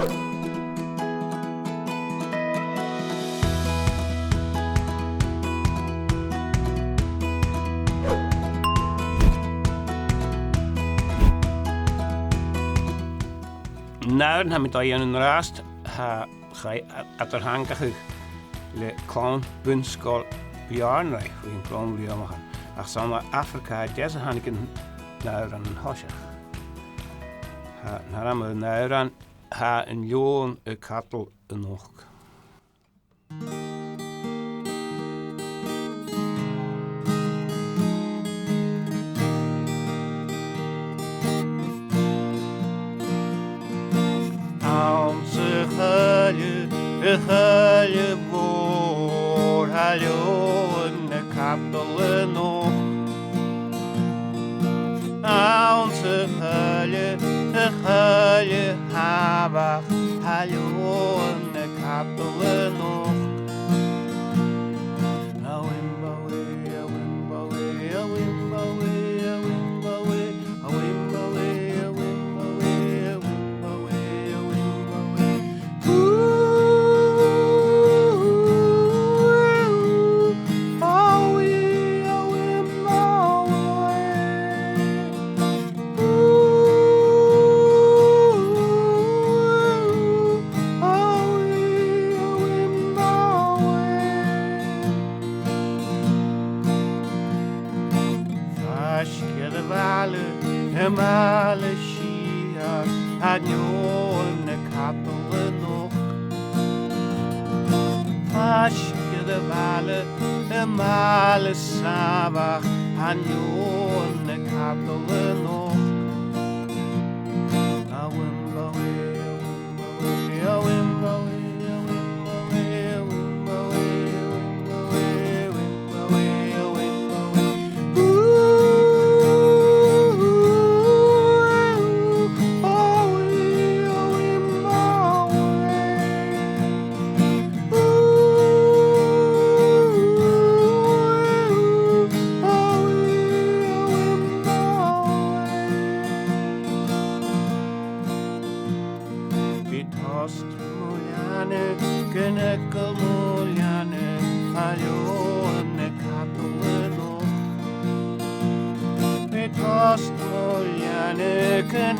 Now ha mit ein an rast ha gai ater hangach le clán bunskol bjarnreich in clán bjarnreich ach sama Afrika des haniken now an hosach ha naram now ha een joon e kattel nog Huilje voor haljoen kaptelen nog. Onze huilje habach haljoen kaptelen nog. Male Shia Hanyon Kapelle noch Aschke de Wale Male Sabach Hanyon Kapelle noch Can